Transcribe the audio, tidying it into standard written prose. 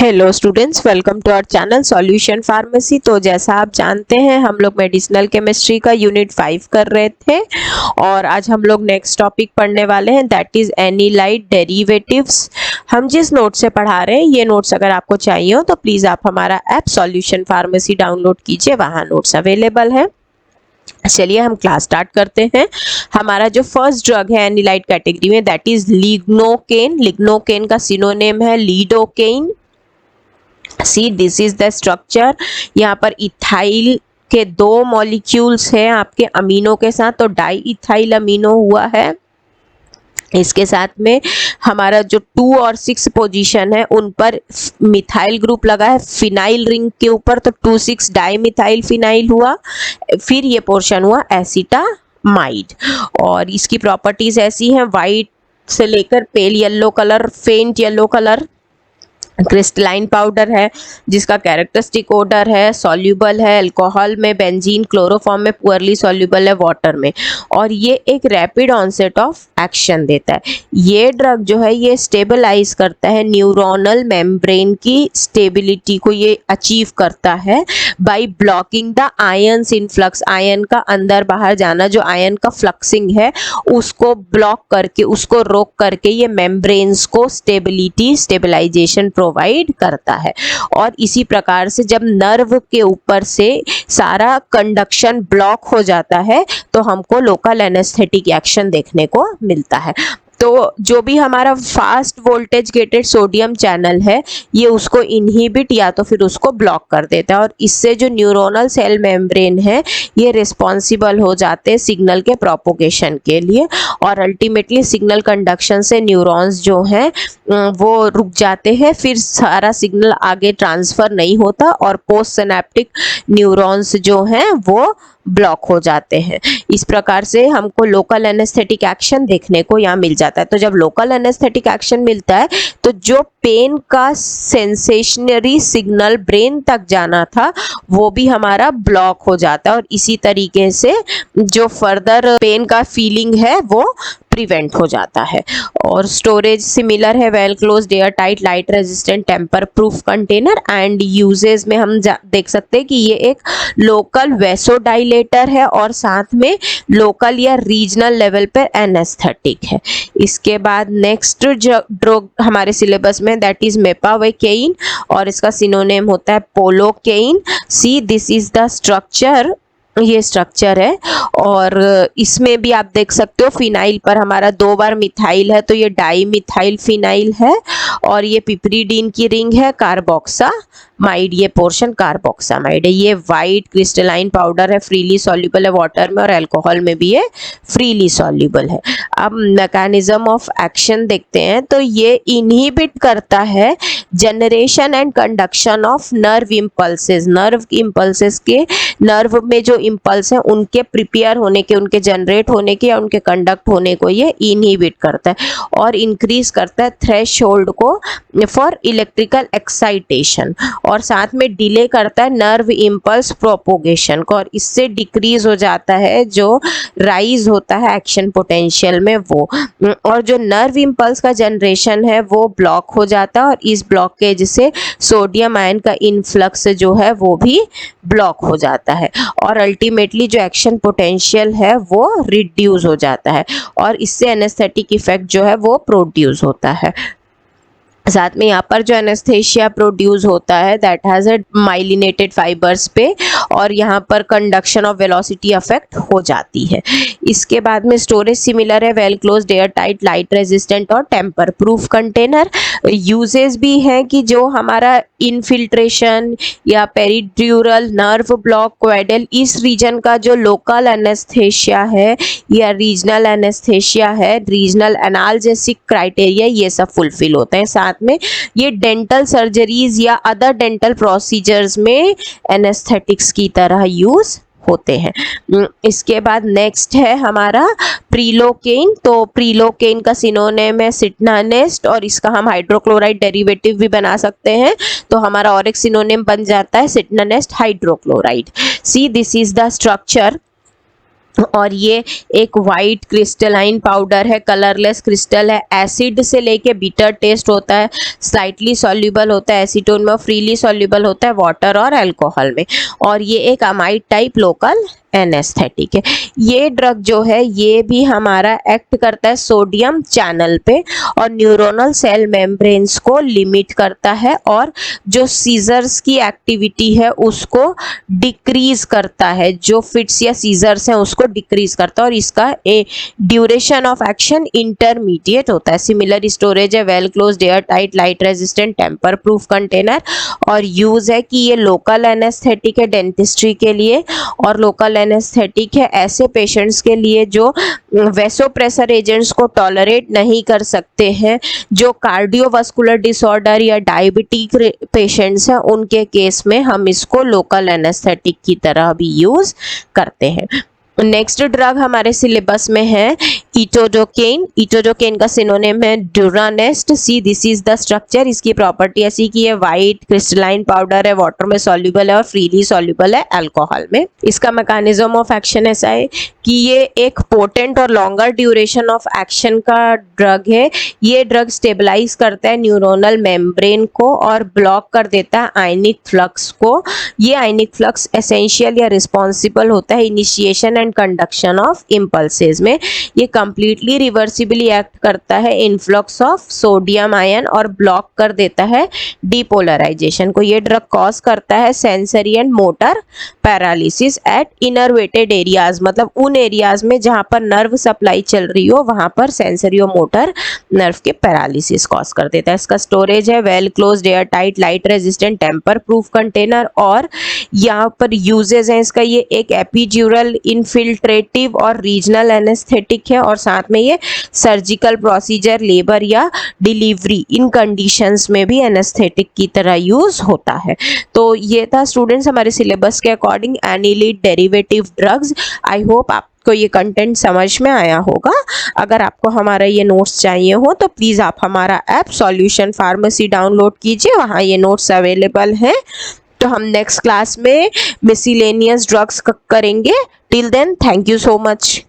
Hello students, welcome to our channel solution pharmacy. तो जैसा आप जानते हैं हम लोग मेडिसिनल केमिस्ट्री का यूनिट 5 कर रहे थे और आज हम लोग नेक्स्ट टॉपिक पढ़ने वाले हैं, दैट इज एनिलाइड डेरिवेटिव्स। हम जिस नोट से पढ़ा रहे हैं ये नोट्स अगर आपको चाहिए हो तो प्लीज़ आप हमारा ऐप सॉल्यूशन फार्मेसी डाउनलोड कीजिए, वहाँ नोट्स अवेलेबल है। चलिए हम क्लास स्टार्ट करते हैं। हमारा जो फर्स्ट ड्रग है एनिलाइड कैटेगरी में दैट इज लिग्नोकेन। लिग्नोकेन का सिनोनिम है lidocaine. C this is the structure. यहाँ पर इथाइल के दो मॉलिक्यूल्स हैं आपके अमीनो के साथ, तो डाई इथाइल अमीनो हुआ है। इसके साथ में हमारा जो 2 और 6 पोजीशन है उन पर मिथाइल ग्रुप लगा है फिनाइल रिंग के ऊपर, तो 2,6 डाई मिथाइल फिनाइल हुआ। फिर ये पोर्शन हुआ एसिटामाइड और इसकी प्रॉपर्टीज ऐसी हैं, वाइट से लेकर पेल येलो कलर, फेंट येलो कलर, क्रिस्टलाइन पाउडर है जिसका कैरेक्टरिस्टिक ओडर है, सॉल्यूबल है अल्कोहल में, बेंजीन क्लोरोफॉर्म में, पुअरली सॉल्यूबल है वाटर में, और ये एक रैपिड ऑनसेट ऑफ एक्शन देता है। ये ड्रग जो है ये स्टेबलाइज करता है न्यूरोनल मेम्ब्रेन की स्टेबिलिटी को, ये अचीव करता है by blocking the ions influx. Ion का अंदर बाहर जाना, जो आयन का फ्लक्सिंग है उसको ब्लॉक करके, उसको रोक करके ये मेम्ब्रेन्स को स्टेबलाइजेशन प्रोवाइड करता है। और इसी प्रकार से जब नर्व के ऊपर से सारा कंडक्शन ब्लॉक हो जाता है तो हमको लोकल एनेस्थेटिक एक्शन देखने को मिलता है। तो जो भी हमारा fast voltage gated sodium channel है ये उसको इनहिबिट या तो फिर उसको ब्लॉक कर देता है, और इससे जो न्यूरोनल सेल मेम्ब्रेन है ये रिस्पॉन्सिबल हो जाते हैं सिग्नल के प्रोपोगेशन के लिए, और अल्टीमेटली सिग्नल कंडक्शन से न्यूरॉन्स जो हैं वो रुक जाते हैं, फिर सारा सिग्नल आगे ट्रांसफ़र नहीं होता और पोस्ट सिनेप्टिक न्यूरॉन्स जो हैं वो ब्लॉक हो जाते हैं। इस प्रकार से हमको लोकल एनेस्थेटिक एक्शन देखने को यहाँ मिल जाता है। तो जब लोकल एनेस्थेटिक एक्शन मिलता है तो जो पेन का सेंसेशनरी सिग्नल ब्रेन तक जाना था वो भी हमारा ब्लॉक हो जाता है, और इसी तरीके से जो फर्दर पेन का फीलिंग है वो प्रिवेंट हो जाता है। और स्टोरेज सिमिलर है, well closed, air tight, light resistant, tamper proof container, and uses में हम देख सकते हैं कि ये एक लोकल वेसोडाइलेटर है और साथ में लोकल या रीजनल लेवल पर एनेस्थेटिक है। इसके बाद नेक्स्ट ड्रग हमारे सिलेबस में दैट इज मेपावेकेइन और इसका सिनोनिम होता है polocaine. See this is the structure, ये स्ट्रक्चर है, और इसमें भी आप देख सकते हो फिनाइल पर हमारा 2 बार मिथाइल है तो ये डाई मिथाइल फिनाइल है, और ये पिपरीडीन की रिंग है, कार्बोक्सामाइड, ये पोर्शन कार्बोक्सामाइड है। ये वाइट क्रिस्टलाइन पाउडर है, फ्रीली सॉल्युबल है वाटर में और अल्कोहल में भी ये फ्रीली सॉल्युबल है। अब मैकेनिज्म ऑफ एक्शन देखते हैं, तो ये इनहिबिट करता है generation and conduction of nerve impulses. Nerve impulses के, नर्व में जो इम्पल्स हैं उनके प्रिपेयर होने के, उनके जनरेट होने के या उनके कंडक्ट होने को ये इनहिबिट करता है, और इंक्रीज करता है थ्रेशोल्ड को फॉर इलेक्ट्रिकल एक्साइटेशन, और साथ में डिले करता है नर्व इम्पल्स प्रोपोगेशन को, और इससे डिक्रीज हो जाता है जो राइज होता है एक्शन पोटेंशियल में वो, और जो नर्व इम्पल्स का जनरेशन है वो ब्लॉक हो जाता है, और इस ब्लॉकेज से सोडियम आयन का इनफ्लक्स जो है वो भी ब्लॉक हो जाता है, और अल्टीमेटली जो एक्शन पोटेंशियल है वो रिड्यूस हो जाता है, और इससे एनेस्थेटिक इफेक्ट जो है वो प्रोड्यूस होता है। साथ में यहाँ पर जो एनेस्थेशिया प्रोड्यूस होता है that has a myelinated fibres पे, और यहाँ पर कंडक्शन ऑफ वेलोसिटी अफेक्ट हो जाती है। इसके बाद में स्टोरेज सिमिलर है, well closed, air tight, light resistant और टेम्पर प्रूफ कंटेनर। यूजेस भी हैं कि जो हमारा इनफिल्ट्रेशन या पेरिड्यूरल नर्व ब्लॉक, क्वेडल, इस रीजन का जो लोकल एनेस्थेशिया है या रीजनल एनेस्थेशिया है, रीजनल एनाल्जेसिक क्राइटेरिया, ये सब फुलफिल होते हैं। साथ में ये डेंटल सर्जरीज या अदर डेंटल प्रोसीजर्स में एनेस्थेटिक्स की तरह यूज होते हैं। इसके बाद नेक्स्ट है हमारा प्रीलोकेन। तो प्रीलोकेन का सिनोनिम है सिटनानेस्ट, और इसका हम हाइड्रोक्लोराइड डेरिवेटिव भी बना सकते हैं, तो हमारा और एक सिनोनिम बन जाता है Citanest hydrochloride. See this is the structure और ये एक वाइट क्रिस्टलाइन पाउडर है, कलरलेस क्रिस्टल है, एसिड से लेके बिटर टेस्ट होता है, स्लाइटली सॉल्युबल होता है एसीटोन में, फ्रीली सॉल्युबल होता है वाटर और अल्कोहल में, और ये एक अमाइड टाइप लोकल एनेस्थेटिक है। ये ड्रग जो है ये भी हमारा एक्ट करता है सोडियम चैनल पे और न्यूरोनल सेल मेम्ब्रेन्स को लिमिट करता है और जो सीजर्स की एक्टिविटी है उसको डिक्रीज करता है, जो फिट्स या सीजर्स हैं उसको डिक्रीज करता है, और इसका a duration of action intermediate होता है। सिमिलर स्टोरेज है, well closed, air tight, light resistant, tamper proof container, और यूज है कि ये लोकल एनेस्थेटिक है डेंटिस्ट्री के लिए, और लोकल एनेस्थेटिक है ऐसे पेशेंट्स के लिए जो वेसोप्रेसर एजेंट्स को टॉलरेट नहीं कर सकते हैं, जो कार्डियोवास्कुलर डिसऑर्डर या डायबिटिक पेशेंट्स हैं, उनके केस में हम इसको लोकल एनेस्थेटिक की तरह भी यूज करते हैं। नेक्स्ट ड्रग हमारे सिलेबस में है इटोडोकेन। इटोडोकेन का सिनोनिम है Duranest. See this is the structure. इसकी प्रॉपर्टी ऐसी कि ये वाइट क्रिस्टलाइन पाउडर है, वाटर में सॉल्युबल है और फ्रीली सॉल्युबल है अल्कोहल में। इसका मैकेनिज्म ऑफ एक्शन ऐसा है कि ये एक पोटेंट और लॉन्गर ड्यूरेशन ऑफ एक्शन का ड्रग है। ये ड्रग स्टेबलाइज करता है न्यूरोनल मेम्ब्रेन को और ब्लॉक कर देता है आयनिक फ्लक्स को। ये आयनिक फ्लक्स एसेंशियल या रिस्पॉन्सिबल होता है initiation and conduction of impulses में। ये कंप्लीटली रिवर्सिबली एक्ट करता है इनफ्लक्स ऑफ सोडियम आयन और ब्लॉक कर देता है डिपोलराइजेशन को। ये ड्रग कॉज करता है sensory and motor paralysis at innervated areas, मतलब उन एरियाज में जहां पर नर्व सप्लाई चल रही हो वहां पर सेंसरी और मोटर नर्व के पैरालिसिस कॉज कर देता है। इसका स्टोरेज है well closed, air tight, light resistant, tamper proof container, और यहाँ पर यूजेज है इसका, ये एक एपिड्यूरल, इनफिल्ट्रेटिव और रीजनल एनेस्थेटिक है, और साथ में ये सर्जिकल प्रोसीजर, लेबर या डिलीवरी इन कंडीशंस में भी एनेस्थेटिक की तरह यूज होता है। तो ये था स्टूडेंट्स हमारे सिलेबस के according anilide derivative drugs. I hope आपको ये कंटेंट समझ में आया होगा। अगर आपको हमारा ये नोट्स चाहिए हो तो प्लीज़ आप हमारा ऐप सॉल्यूशन फार्मेसी डाउनलोड कीजिए, वहाँ ये नोट्स अवेलेबल हैं। तो हम नेक्स्ट क्लास में मिसलेनियस ड्रग्स करेंगे। Till then thank you so much.